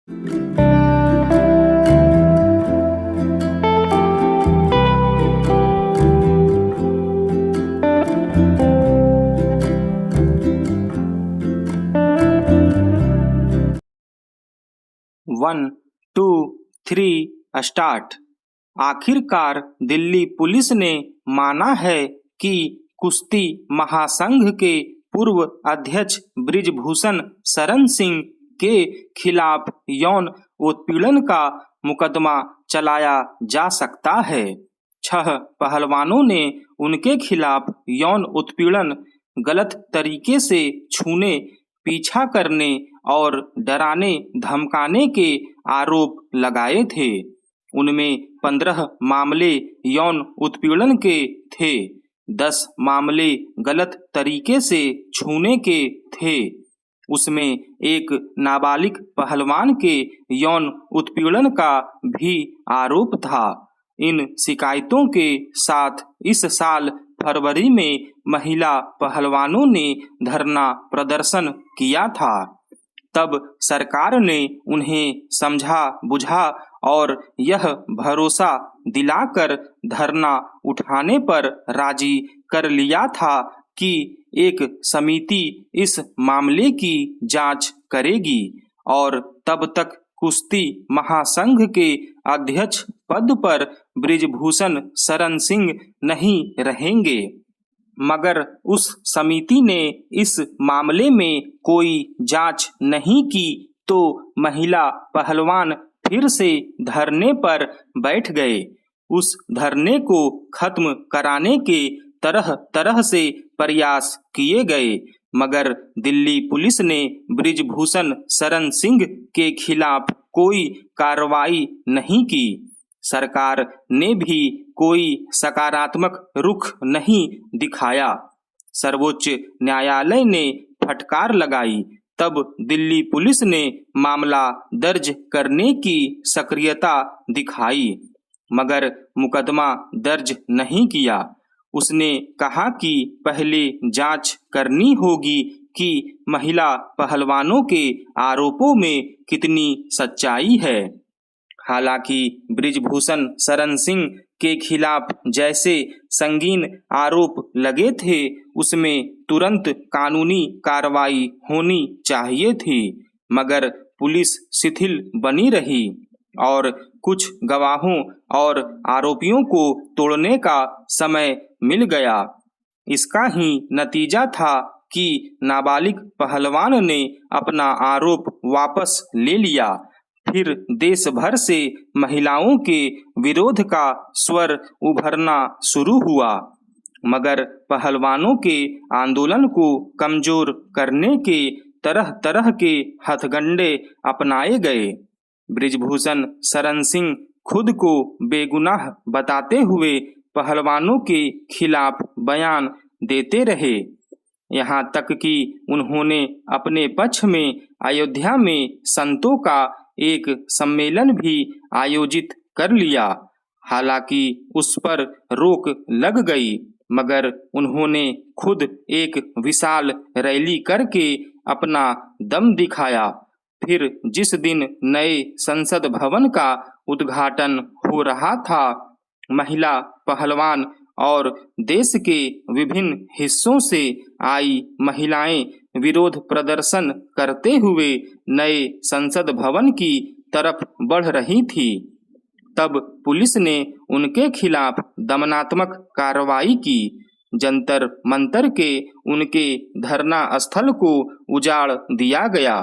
1, 2, 3 start. आखिरकार Delhi police ने माना है कि कुश्ती महासंघ के पूर्व अध्यक्ष बृजभूषण शरण सिंह के खिलाफ यौन उत्पीड़न का मुकदमा चलाया जा सकता है। 6 पहलवानों ने उनके खिलाफ यौन उत्पीड़न, गलत तरीके से छूने, पीछा करने और डराने धमकाने के आरोप लगाए थे। उनमें 15 मामले यौन उत्पीड़न के थे, 10 मामले गलत तरीके से छूने के थे। उसमें एक नाबालिग पहलवान के यौन उत्पीड़न का भी आरोप था। इन शिकायतों के साथ इस साल फरवरी में महिला पहलवानों ने धरना प्रदर्शन किया था। तब सरकार ने उन्हें समझा बुझा और यह भरोसा दिलाकर धरना उठाने पर राजी कर लिया था कि एक समिति इस मामले की जांच करेगी और तब तक कुश्ती महासंघ के अध्यक्ष पद पर बृजभूषण शरण सिंह नहीं रहेंगे। मगर उस समिति ने इस मामले में कोई जांच नहीं की तो महिला पहलवान फिर से धरने पर बैठ गए। उस धरने को खत्म कराने के तरह तरह से प्रयास किए गए, मगर दिल्ली पुलिस ने बृजभूषण शरण सिंह के खिलाफ कोई कार्रवाई नहीं की। सरकार ने भी कोई सकारात्मक रुख नहीं दिखाया। सर्वोच्च न्यायालय ने फटकार लगाई। तब दिल्ली पुलिस ने मामला दर्ज करने की सक्रियता दिखाई, मगर मुकदमा दर्ज नहीं किया। उसने कहा कि पहले जांच करनी होगी कि महिला पहलवानों के आरोपों में कितनी सच्चाई है। हालांकि बृजभूषण शरण सिंह के खिलाफ जैसे संगीन आरोप लगे थे, उसमें तुरंत कानूनी कार्रवाई होनी चाहिए थी, मगर पुलिस शिथिल बनी रही और कुछ गवाहों और आरोपियों को तोड़ने का समय मिल गया। इसका ही नतीजा था कि नाबालिग पहलवान ने अपना आरोप वापस ले लिया। फिर देश भर से महिलाओं के विरोध का स्वर उभरना शुरू हुआ, मगर पहलवानों के आंदोलन को कमजोर करने के तरह तरह के हथकंडे अपनाए गए। बृजभूषण शरण सिंह खुद को बेगुनाह बताते हुए पहलवानों के खिलाफ बयान देते रहे। यहाँ तक कि उन्होंने अपने पक्ष में अयोध्या में संतों का एक सम्मेलन भी आयोजित कर लिया। हालांकि उस पर रोक लग गई, मगर उन्होंने खुद एक विशाल रैली करके अपना दम दिखाया। फिर जिस दिन नए संसद भवन का उद्घाटन हो रहा था, महिला पहलवान और देश के विभिन्न हिस्सों से आई महिलाएं विरोध प्रदर्शन करते हुए नए संसद भवन की तरफ बढ़ रही थी। तब पुलिस ने उनके खिलाफ दमनात्मक कार्रवाई की। जंतर मंतर के उनके धरना स्थल को उजाड़ दिया गया।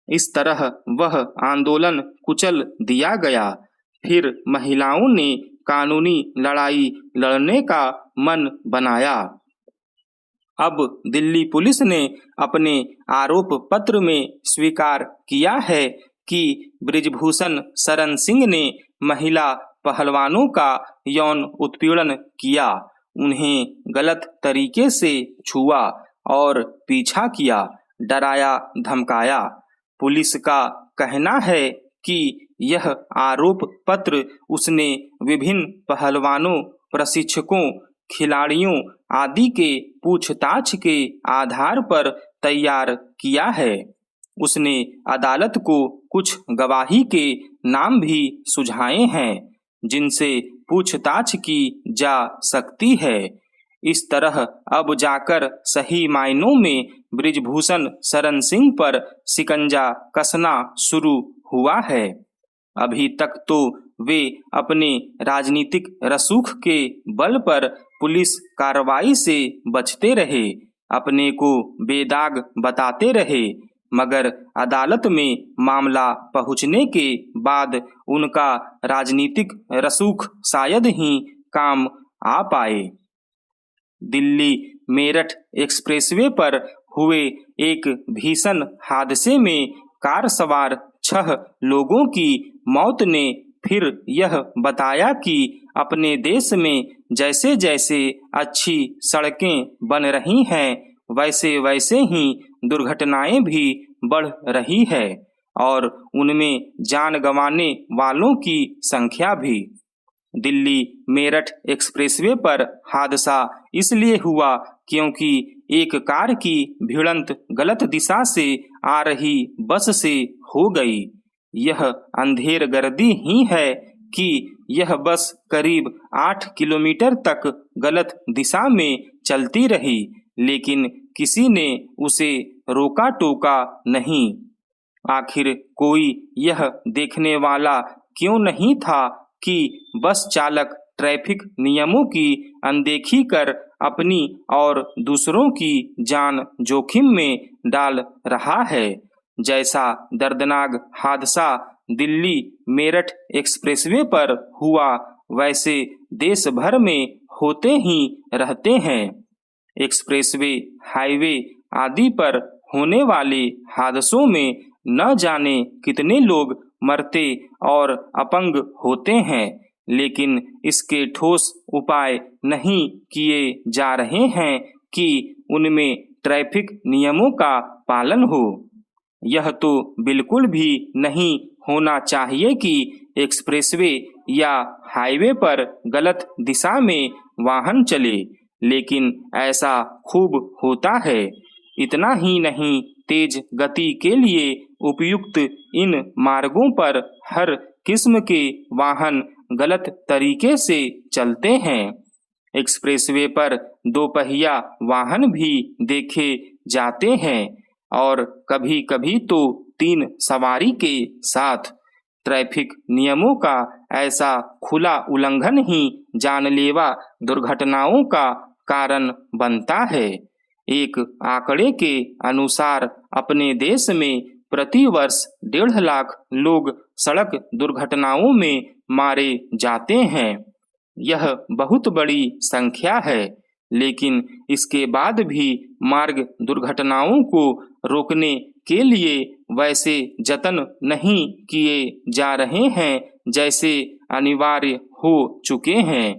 इस तरह वह आंदोलन कुचल दिया गया। फिर महिलाओं ने कानूनी लड़ाई लड़ने का मन बनाया। अब दिल्ली पुलिस ने अपने आरोप पत्र में स्वीकार किया है कि बृजभूषण शरण सिंह ने महिला पहलवानों का यौन उत्पीड़न किया, उन्हें गलत तरीके से छुआ और पीछा किया, डराया धमकाया। पुलिस का कहना है कि यह आरोप पत्र उसने विभिन्न पहलवानों, प्रशिक्षकों, खिलाड़ियों आदि के पूछताछ के आधार पर तैयार किया है। उसने अदालत को कुछ गवाही के नाम भी सुझाए हैं जिनसे पूछताछ की जा सकती है। इस तरह अब जाकर सही मायनों में बृजभूषण शरण सिंह पर शिकंजा कसना शुरू हुआ है। अभी तक तो वे अपने राजनीतिक रसूख के बल पर पुलिस कार्रवाई से बचते रहे, अपने को बेदाग बताते रहे, मगर अदालत में मामला पहुंचने के बाद उनका राजनीतिक रसूख शायद ही काम आ पाए। दिल्ली मेरठ एक्सप्रेसवे पर हुए एक भीषण हादसे में कार सवार 6 लोगों की मौत ने फिर यह बताया कि अपने देश में जैसे जैसे अच्छी सड़कें बन रही हैं वैसे वैसे ही दुर्घटनाएं भी बढ़ रही है और उनमें जान गंवाने वालों की संख्या भी। दिल्ली मेरठ एक्सप्रेसवे पर हादसा इसलिए हुआ क्योंकि एक कार की भिड़ंत गलत दिशा से आ रही बस से हो गई। यह अंधेर गर्दी ही है कि यह बस करीब 8 किलोमीटर तक गलत दिशा में चलती रही, लेकिन किसी ने उसे रोका टोका नहीं। आखिर कोई यह देखने वाला क्यों नहीं था कि बस चालक ट्रैफिक नियमों की अनदेखी कर अपनी और दूसरों की जान जोखिम में डाल रहा है। जैसा दर्दनाक हादसा दिल्ली मेरठ एक्सप्रेसवे पर हुआ वैसे देश भर में होते ही रहते हैं। एक्सप्रेसवे, हाईवे आदि पर होने वाले हादसों में न जाने कितने लोग मरते और अपंग होते हैं, लेकिन इसके ठोस उपाय नहीं किए जा रहे हैं कि उनमें ट्रैफिक नियमों का पालन हो। यह तो बिल्कुल भी नहीं होना चाहिए कि एक्सप्रेसवे या हाईवे पर गलत दिशा में वाहन चले, लेकिन ऐसा खूब होता है। इतना ही नहीं, तेज गति के लिए उपयुक्त इन मार्गों पर हर किस्म के वाहन गलत तरीके से चलते हैं। एक्सप्रेसवे पर 2 पहिया वाहन भी देखे जाते हैं और कभी कभी तो 3 सवारी के साथ। ट्रैफिक नियमों का ऐसा खुला उल्लंघन ही जानलेवा दुर्घटनाओं का कारण बनता है। एक आंकड़े के अनुसार अपने देश में प्रति वर्ष 1.5 लाख लोग सड़क दुर्घटनाओं में मारे जाते हैं। यह बहुत बड़ी संख्या है, लेकिन इसके बाद भी मार्ग दुर्घटनाओं को रोकने के लिए वैसे जतन नहीं किए जा रहे हैं जैसे अनिवार्य हो चुके हैं।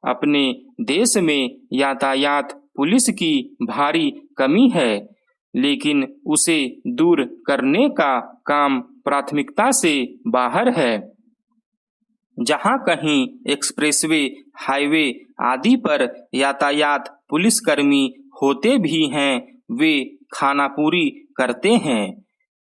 अपने देश में यातायात पुलिस की भारी कमी है, लेकिन उसे दूर करने का काम प्राथमिकता से बाहर है। जहां कहीं एक्सप्रेसवे, हाईवे आदि पर यातायात पुलिसकर्मी होते भी हैं, वे खानापूरी करते हैं।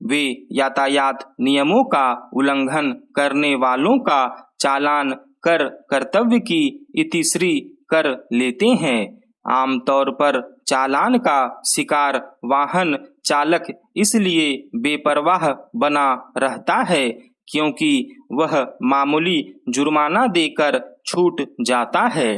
वे यातायात नियमों का उल्लंघन करने वालों का चालान कर कर्तव्य की इतिश्री कर लेते हैं। आमतौर पर चालान का शिकार वाहन चालक इसलिए बेपरवाह बना रहता है क्योंकि वह मामूली जुर्माना देकर छूट जाता है।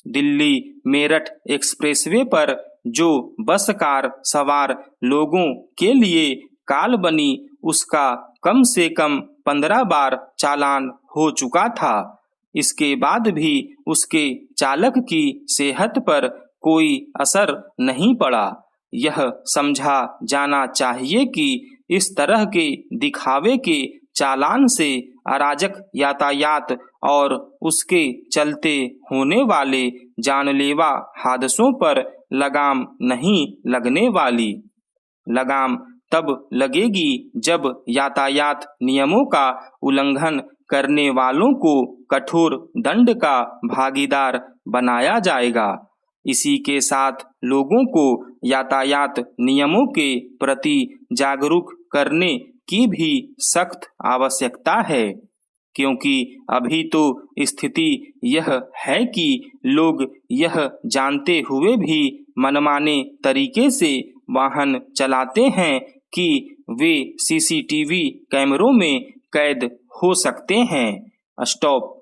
दिल्ली मेरठ एक्सप्रेसवे पर जो बस कार सवार लोगों के लिए काल बनी, उसका कम से कम 15 बार चालान हो चुका था। इसके बाद भी उसके चालक की सेहत पर कोई असर नहीं पड़ा। यह समझा जाना चाहिए कि इस तरह के दिखावे के चालान से अराजक यातायात और उसके चलते होने वाले जानलेवा हादसों पर लगाम नहीं लगने वाली। लगाम तब लगेगी जब यातायात नियमों का उल्लंघन करने वालों को कठोर दंड का भागीदार बनाया जाएगा। इसी के साथ लोगों को यातायात नियमों के प्रति जागरूक करने की भी सख्त आवश्यकता है, क्योंकि अभी तो स्थिति यह है कि लोग यह जानते हुए भी मनमाने तरीके से वाहन चलाते हैं कि वे सीसीटीवी कैमरों में कैद हो सकते हैं। स्टॉप।